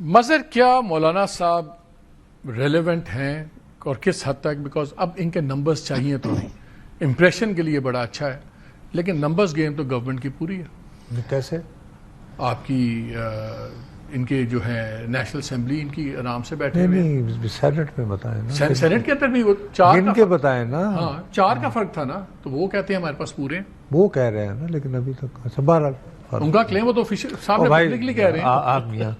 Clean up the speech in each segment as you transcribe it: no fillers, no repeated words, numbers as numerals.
مظہر کیا مولانا صاحب ریلیونٹ ہیں اور کس حد تک؟ بیکاز اب ان کے نمبرز چاہیے تو امپریشن کے لیے بڑا اچھا ہے، لیکن نمبرز گیم تو گورنمنٹ کی پوری ہے. کیسے؟ آپ کی ان کے جو ہے نیشنل اسمبلی ان کی آرام سے بیٹھے ہوئے ہیں. نہیں سینٹ میں بتائیں نا. سینٹ کے اندر بھی وہ چار ان کے بتائیں نا. ہاں 4 کا فرق تھا نا، تو وہ کہتے ہیں ہمارے پاس پورے ہیں. وہ کہہ رہے ہیں نا، لیکن ابھی تک اچھا بہرحال ان کا کلیم وہ تو آفیشیل سامنے پبلکلی کہہ رہے ہیں. آپ میاں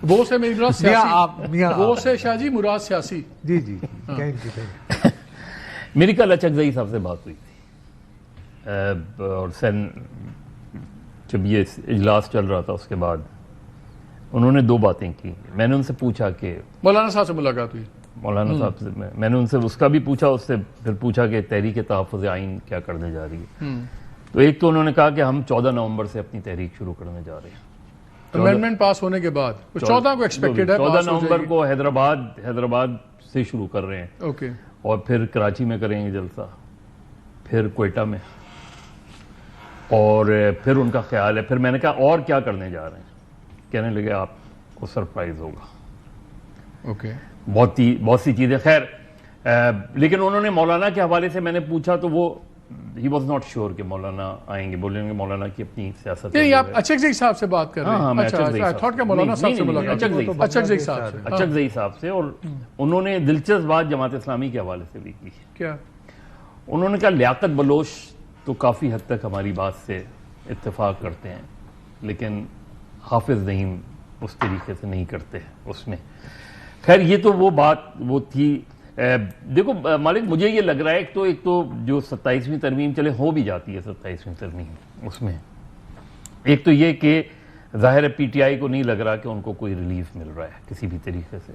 وہ سے میری مراد سیاسی، میاں وہ سے شاہ جی مراد سیاسی. جی جی کہیں میری کل اچکزئی صاحب سے بات ہوئی تھی اور جب یہ اجلاس چل رہا تھا اس کے بعد انہوں نے 2 باتیں کی. میں نے ان سے پوچھا کہ مولانا صاحب سے ملاقات ہوئی. مولانا صاحب سے میں نے ان سے اس کا بھی پوچھا، اس سے پھر پوچھا کہ تحریک تحفظ آئین کیا کرنے جا رہی ہے. تو ایک تو انہوں نے کہا کہ ہم 14 نومبر سے اپنی تحریک شروع کرنے جا رہے ہیں. امینڈمنٹ پاس ہونے کے بعد 14 کو ایکسپیکٹڈ ہے 14 نومبر کو حیدرآباد سے شروع کر رہے ہیں. اوکے. اور پھر کراچی میں کریں گے جلسہ، پھر کوئٹہ میں، اور پھر ان کا خیال ہے. پھر میں نے کہا اور کیا کرنے جا رہے ہیں؟ کہنے لگے آپ کو سرپرائز ہوگا. اوکے. بہت سی چیزیں. خیر لیکن انہوں نے مولانا کے حوالے سے میں نے پوچھا تو وہ ہی واز ناٹ شیور کہ مولانا آئیں گے. بولیں گے مولانا کی اپنی سیاست. نہیں آپ اچکزئی صاحب سے بات کر رہے ہیں؟ اچھا تھاٹ کہ مولانا صاحب سے ملاقات. اچکزئی صاحب سے. اچکزئی صاحب سے. اور انہوں نے دلچسپ بات جماعت اسلامی کے حوالے سے بھی کی. کیا؟ انہوں نے کہا لیاقت بلوچ تو کافی حد تک ہماری بات سے اتفاق کرتے ہیں، لیکن حافظ نعیم اس طریقے سے نہیں کرتے اس میں. خیر یہ تو وہ بات وہ تھی. دیکھو مالک مجھے یہ لگ رہا ہے ایک تو جو 27ویں ترمیم چلے ہو بھی جاتی ہے 27ویں ترمیم، اس میں ایک تو یہ کہ ظاہر ہے پی ٹی آئی کو نہیں لگ رہا کہ ان کو کوئی ریلیف مل رہا ہے کسی بھی طریقے سے.